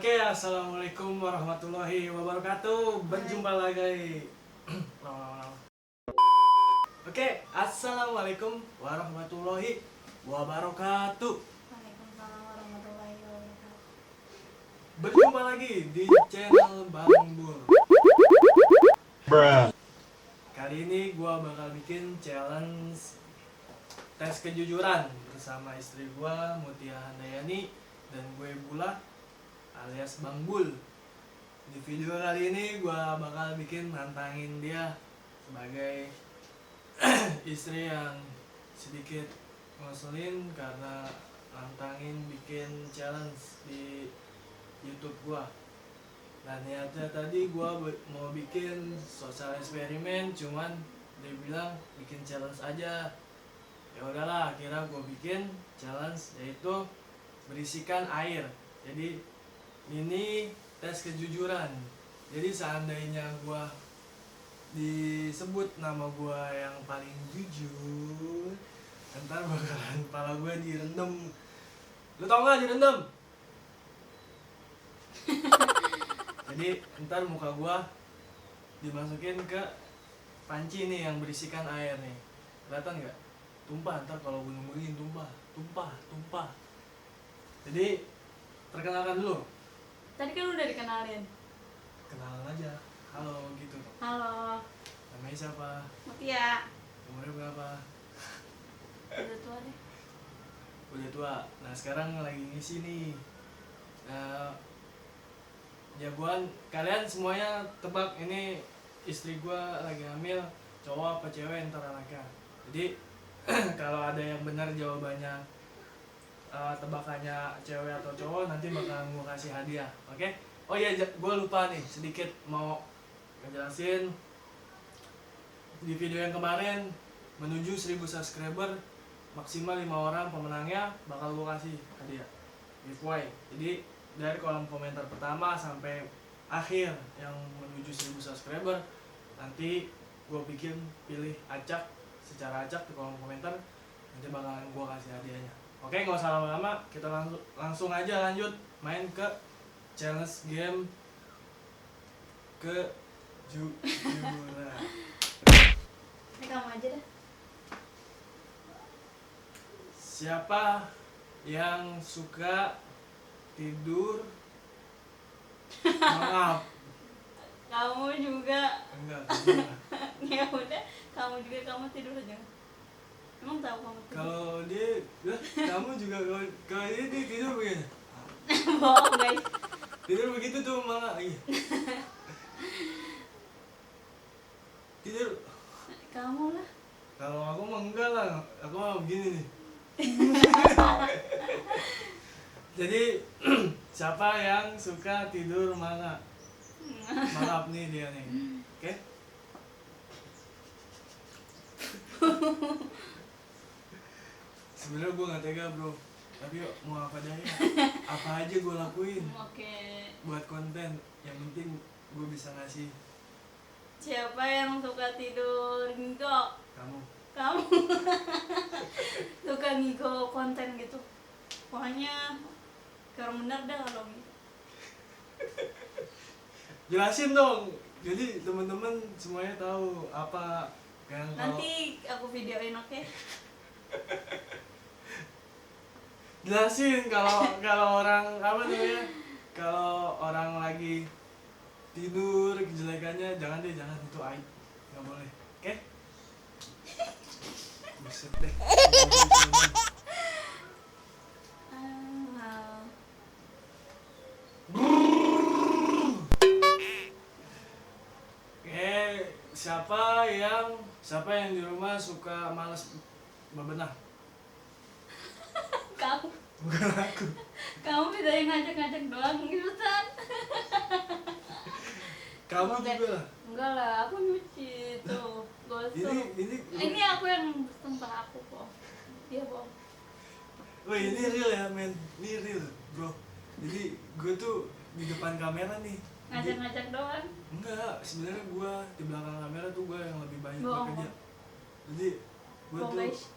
Oke, assalamualaikum warahmatullahi wabarakatuh. Berjumpa lagi. Oke, assalamualaikum warahmatullahi wabarakatuh. Waalaikumsalam warahmatullahi wabarakatuh. Berjumpa lagi di channel Bang Bul. Kali ini gua bakal bikin challenge tes kejujuran bersama istri gua Mutia Handayani dan gue Bula alias Bang Bul. Di video kali ini gua bakal bikin nantangin dia sebagai istri yang sedikit ngeselin karena nantangin bikin challenge di YouTube gua. Dan niatnya tadi gua mau bikin sosial eksperimen, cuman dia bilang bikin challenge aja. Ya udahlah, akhirnya gua bikin challenge yaitu berisikan air. Jadi ini tes kejujuran. Jadi seandainya gua disebut nama gua yang paling jujur, ntar bakalan kepala gua direndam. Lu tau gak direndam? Jadi ntar muka gua dimasukin ke panci nih yang berisikan air nih. Kelihatan gak? Tumpah, ntar kalau gue nungguin tumpah. Jadi perkenalkan dulu. Tadi kan udah dikenalin. Kenalan aja. Halo gitu. Halo, Namanya siapa? Mutia. Umurnya berapa? Udah tua deh. Udah tua. Nah sekarang lagi ngisi nih. Nah, jagoan kalian semuanya tebak ini istri gua lagi hamil, cowok apa cewek ntar anaknya. Jadi kalau ada yang benar jawabannya tebakannya cewek atau cowok, nanti bakal gue kasih hadiah. Oke? Oh iya, gue lupa nih sedikit mau ngejelasin. Di video yang kemarin menuju 1000 subscriber maksimal 5 orang pemenangnya bakal gue kasih hadiah giveaway. Jadi dari kolom komentar pertama sampai akhir yang menuju 1000 subscriber, nanti gue bikin pilih acak secara acak di kolom komentar, nanti bakalan gue kasih hadiahnya. Oke, nggak usah lama-lama, kita langsung aja lanjut main ke challenge game kejujuran. Ini kamu aja dah. Siapa yang suka tidur maaf? Kamu juga. Enggak, Ya udah, kamu juga, kamu tidur aja. Emang tahu kamu tidur? kalau dia, kamu juga kalau dia tidur begini. Bohong guys. Tidur begitu tuh malah iya. Tidur. Kamu lah. Kalau aku mah enggak lah, aku mah begini nih. Jadi siapa yang suka tidur manga? Maaf nih dia nih. Oke? Sebenarnya gue gak tega bro, tapi mau apa daya, apa aja gue lakuin Oke. buat konten. Yang penting gue bisa ngasih. Siapa yang suka tidur ngigo? Kamu. Kamu. Suka ngigo konten gitu. Pokoknya kurang bener dah kalau gitu. Jelasin dong, jadi teman-teman semuanya tahu apa yang kalau Nanti aku videoin, oke? jelasin kalau orang apa namanya, kalau orang lagi tidur kejelekannya jangan itu aib, nggak boleh. Oke? Buset deh. Siapa yang di rumah suka malas bebenah? Kamu. Bukan aku. Kamu bisa yang ngajak-ngajak doang gitu kan? Kamu Oke. juga lah. Enggak lah, aku nyuci tuh, gosok. Ini Aku yang sumpah aku kok. Dia bohong. wah ini real ya men, ini real bro. Jadi gue tuh di depan kamera nih. Ngajak-ngajak doang. Enggak, sebenarnya gue di belakang kamera tuh gue yang lebih banyak Bohong. bekerja. Jadi gue Bohong tuh guys.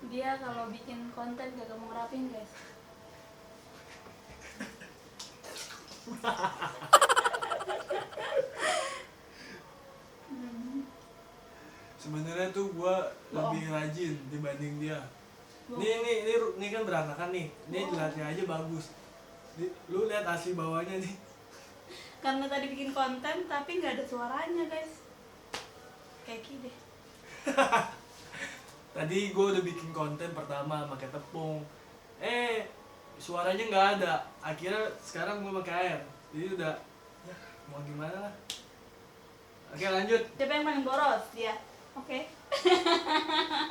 Dia kalau bikin konten gak mau ngerapin guys. Sebenarnya tuh gua lebih rajin dibanding dia. Ini kan berantakan nih. Ini jelasnya aja bagus. Lu lihat asli bawahnya nih. Karena tadi bikin konten tapi nggak ada suaranya guys. Kayak gini deh. Tadi gue udah bikin konten pertama pakai tepung. Suaranya nggak ada. Akhirnya sekarang gue pakai air. Jadi udah ya mau gimana lah. Oke lanjut. Siapa yang paling boros? Dia. Oke.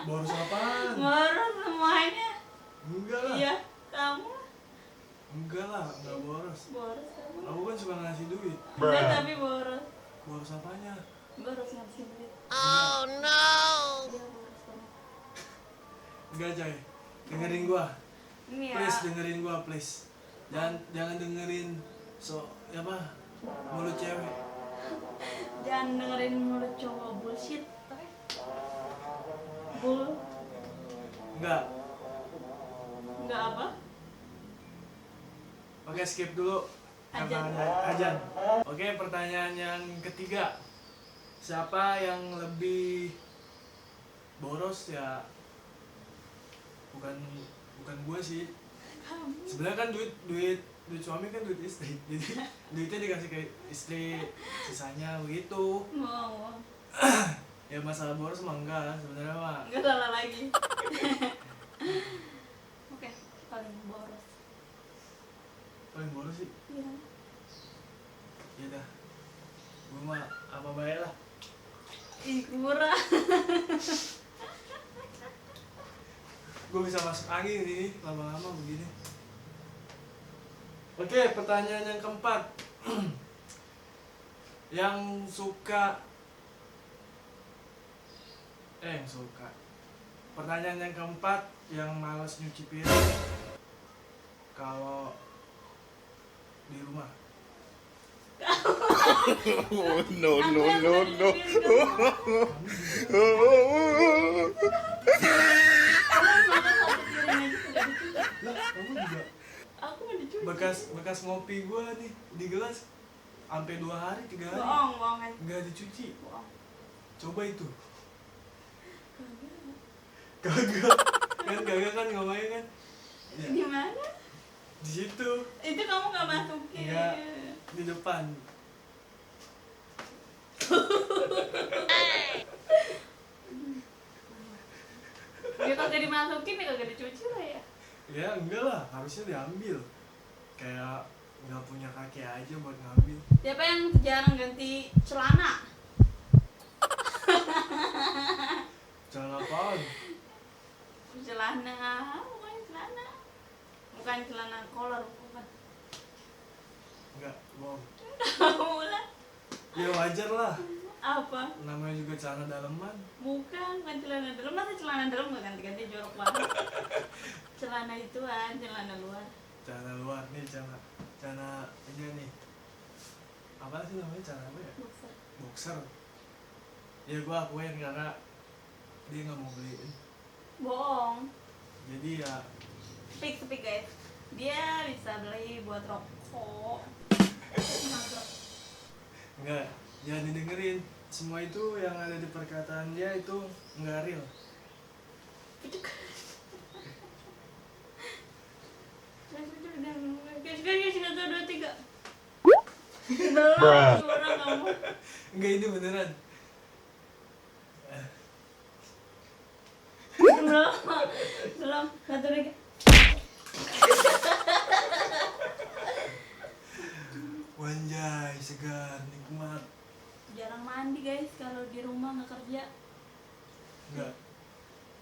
Boros apaan? Boros semuanya. Enggak lah. Iya, kamu Enggak lah, enggak boros. boros kamu. Aku kan suka ngasih duit. Enggak, tapi boros. Boros apanya? Boros ngasih duit. Oh no. Dia boros banget. Enggak coy. Dengerin gua. Ini ya. Please dengerin gua please. Jangan dengerin apa? Mulut cewek. Jangan dengerin mulut cowok bullshit. Enggak. Enggak apa? Oke, skip dulu. Ajan. Karena ajan. Oke, pertanyaan yang ketiga. Siapa yang lebih boros ya? Bukan gue sih. Kamu. Sebenarnya kan duit suami kan duit istri. Jadi duitnya dikasih ke istri, sisanya begitu. Mau. Ya masalah boros mah enggak sebenarnya mah. Enggak salah lagi. Oke, paling boros. Paling boros sih. Iya. Ya dah. Gue mah apa baik lah. Ih, murah. Gue bisa masuk angin ini lama-lama begini. Oke, pertanyaan yang keempat. Yang suka. Pertanyaan yang keempat, yang malas nyuci piring kalau di rumah. Oh no no no no. Kamu juga Aku mau dicuci. bekas ngopi gua nih di gelas sampai 2 hari 3 hari Bohong kan. nggak dicuci. Bohong. Coba itu. Kagak kan ngomongnya kan. Ya, Di mana? di situ. Itu kamu nggak masukin. Nggak. Di depan. Dia kagak dimasukin ya kagak dicuci lah ya. Ya enggak lah, harusnya diambil. Kayak nggak punya kaki aja buat ngambil. Siapa yang jarang ganti celana? Jangan apaan? Bukan celana kolor, bukan. Enggak, bohong. Kamu lah. Ya wajar lah. Apa? Namanya juga celana daleman. Bukan celana dalam. Masa celana dalam nggak ganti-ganti, jorok banget. Celana ituan, celana luar. Celana luar nih, celana ini nih. Apa sih namanya, celana apa ya? Boxer. Boxer. Ya gua akuin karena dia nggak mau beliin. Bohong. Jadi ya Speak guys. Dia bisa beli buat rokok. enggak, jangan didengerin. Semua itu yang ada di perkataan dia itu enggak real. Guys, 1, 2, 3. Bruh. Suara kamu. Enggak, ini beneran. Belum. 1, 2, 3. Wanjay, segar, nikmat. Jarang mandi guys kalau di rumah nggak kerja. Enggak.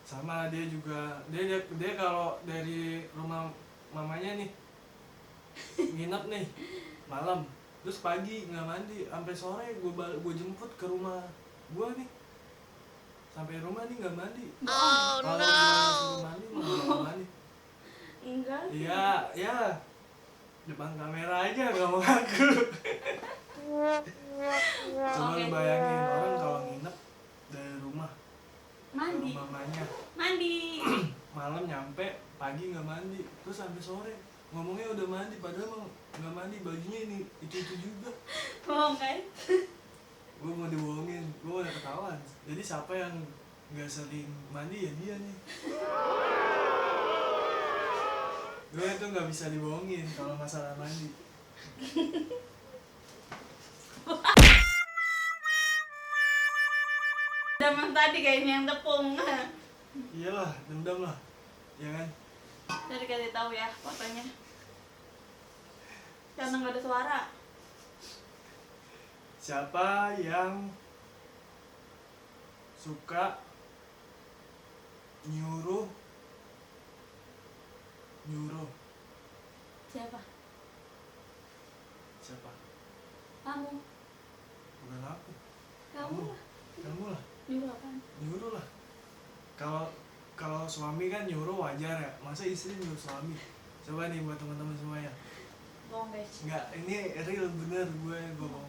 Sama dia juga, dia kalau dari rumah mamanya nih nginep nih malam, terus pagi nggak mandi, sampai sore gue jemput ke rumah gue nih, sampai rumah nih nggak mandi. Oh Kalau no. gue suruh mandi nggak mandi. Enggak. Ya depan kamera aja nggak mau ngaku. Coba Oke. lu bayangin orang kalau nginep dari rumah ke Mandi. mamanya Mandi. malam nyampe pagi nggak mandi, terus sampai sore ngomongnya udah mandi, padahal mau nggak mandi, bajunya ini itu juga. Bohong kan? Gue mau dibohongin, gue udah ketahuan. Jadi siapa yang nggak sering mandi ya dia nih. Gue itu nggak bisa dibohongin kalau masalah mandi. Zaman tadi kayaknya yang tepung. Iyalah, dendam lah, ya kan? Dari kasih tahu ya fotonya. Karena nggak ada suara. Siapa yang suka nyuruh Siapa? siapa? Kamu. Bukan aku, Kamu lah. kamu lah. Nyuruh apaan? Nyuruh lah. Kalau suami kan nyuruh wajar ya, masa istri nyuruh suami? Coba nih buat teman-teman semuanya. Bohong guys. Enggak, ini real bener gue bohong.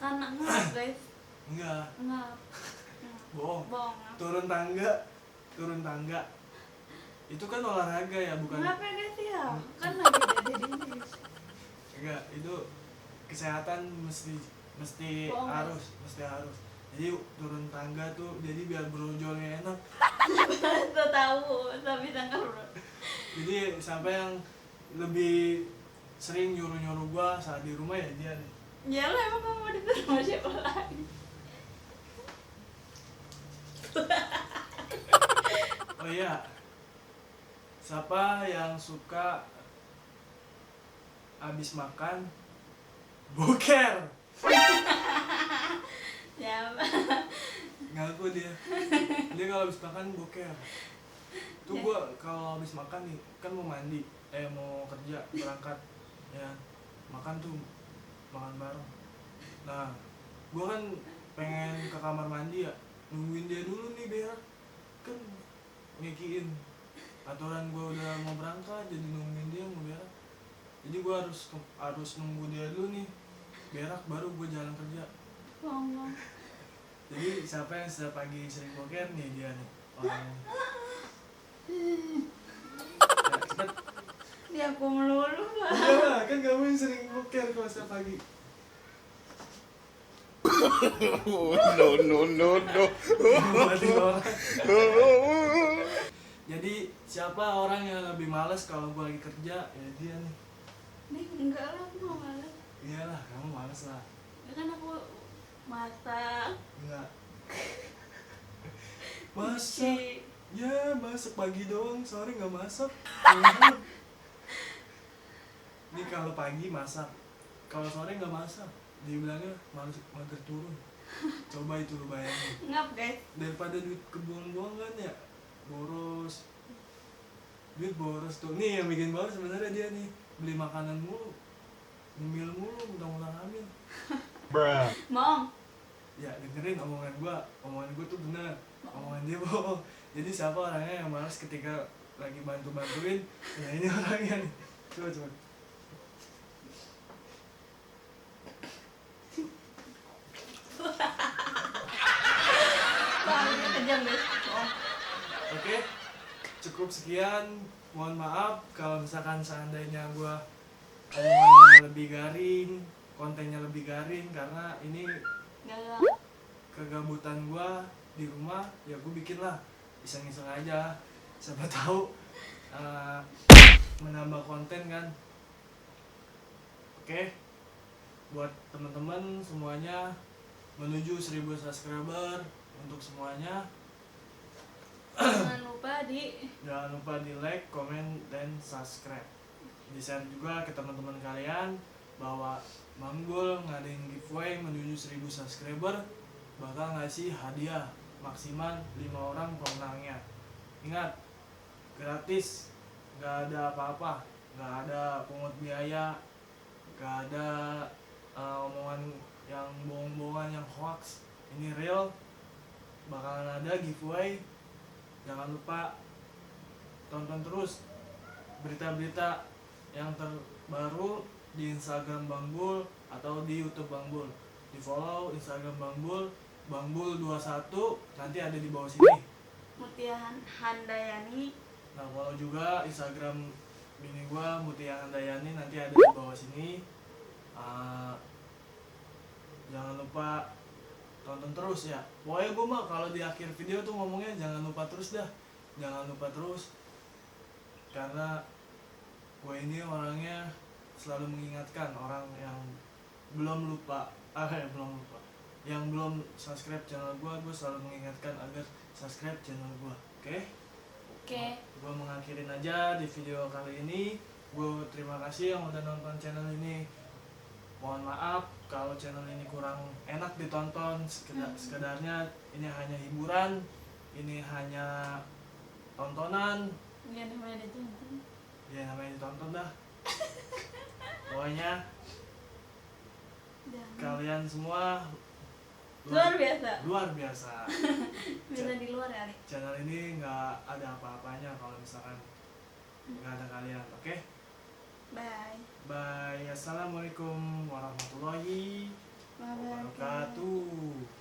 Karena enggak guys. Enggak, Enggak. bohong. Bohong. Turun tangga itu kan olahraga ya, bukan? Kenapa ya guys ya? Kan lagi ada di Inggris. Enggak, itu kesehatan mesti Bohong, harus. Jadi turun tangga tuh jadi biar brojolnya enak. Tuh tahu, tapi tangkap bro. Jadi sampai yang lebih sering nyuruh gua saat di rumah ya dia nih. Ya lah, emang kamu mau disuruh sama siapa lagi? Oh iya, siapa yang suka abis makan boker? Siapa? Ngaku dia kalau abis makan boker. Tuh gua kalau abis makan nih kan mau mandi, mau kerja berangkat ya, makan bareng. Nah, gua kan pengen ke kamar mandi ya, nungguin dia dulu nih berak, kan ngekiin aturan gua udah mau berangkat, jadi nungguin dia mau berak. Jadi gua harus nunggu dia dulu nih berak baru gua jalan kerja. Bohong. Jadi siapa yang setiap pagi sering boker nih dia nih orangnya. Ya, cepet. Dia aku melulu lah. Iya lah, kan kamu yang sering boker kalau setiap pagi. No. Berarti orang. Jadi siapa orang yang lebih malas kalau gua lagi kerja? Ya dia nih. Nih enggak lah, aku mau malas. Iyalah, kamu malas lah. Ya kan aku masak. Enggak. Masak. Ya, masak pagi doang, sore nggak masak. Ini kalau pagi masak, kalau sore nggak masak, dibilangnya mager turun. Coba itu lu bayangin. Ngap guys. Daripada duit kebuang-buang kan ya, boros. Duit boros tuh. Nih yang bikin boros sebenarnya dia nih, beli makanan mulu, ngemil mulu, udah hamil. Bruh. Mong. Ya dengerin omongan gua tuh benar, omongan dia bohong. Jadi siapa orangnya yang malas ketika lagi bantuin? Nah ini orangnya nih. Coba. Soalnya kejam guys. Oh. Oke, cukup sekian. Mohon maaf kalau misalkan seandainya gua omongannya lebih garing, kontennya lebih garing, karena ini Gagal. kegabutan gua di rumah, ya gua bikin lah iseng-iseng aja, siapa tahu menambah konten kan. Oke, buat teman-teman semuanya menuju 1000 subscriber untuk semuanya. Jangan lupa di like, comment, dan subscribe. Di share juga ke teman-teman kalian bahwa Manggul ngadain giveaway menuju 1000 subscriber, bakal ngasih hadiah maksimal 5 orang pemenangnya. Ingat, gratis, nggak ada apa-apa, nggak ada pungut biaya, nggak ada omongan yang bohong-bohongan, yang hoax. Ini real, bakalan ada giveaway. Jangan lupa tonton terus berita-berita yang terbaru di Instagram Bang Bul atau di YouTube Bang Bul. Di follow Instagram Bang Bul, Bang Bul 21, nanti ada di bawah sini. Mutia Handayani Nah, follow juga Instagram bini gua Mutia Handayani, nanti ada di bawah sini. Jangan lupa tonton terus ya. Pokoknya gue mah kalau di akhir video tuh ngomongnya jangan lupa terus dah. Jangan lupa terus. Karena gue ini orangnya selalu mengingatkan orang yang belum lupa. Belum lupa. Yang belum subscribe channel gue selalu mengingatkan agar subscribe channel gue. Oke? Oke. Gue mengakhirin aja di video kali ini. Gue terima kasih yang udah nonton channel ini. Mohon maaf kalau channel ini kurang enak ditonton. Sekedarnya ini hanya hiburan, ini hanya tontonan. Ya namanya ditonton. Ya namanya ditonton dah. Pokoknya Dan kalian semua luar biasa. luar biasa. Bisa di luar kali. Channel ini nggak ada apa-apanya kalau misalkan nggak ada kalian. Oke? Bye. Bye. Assalamualaikum warahmatullahi Wabarakatuh. wabarakatuh.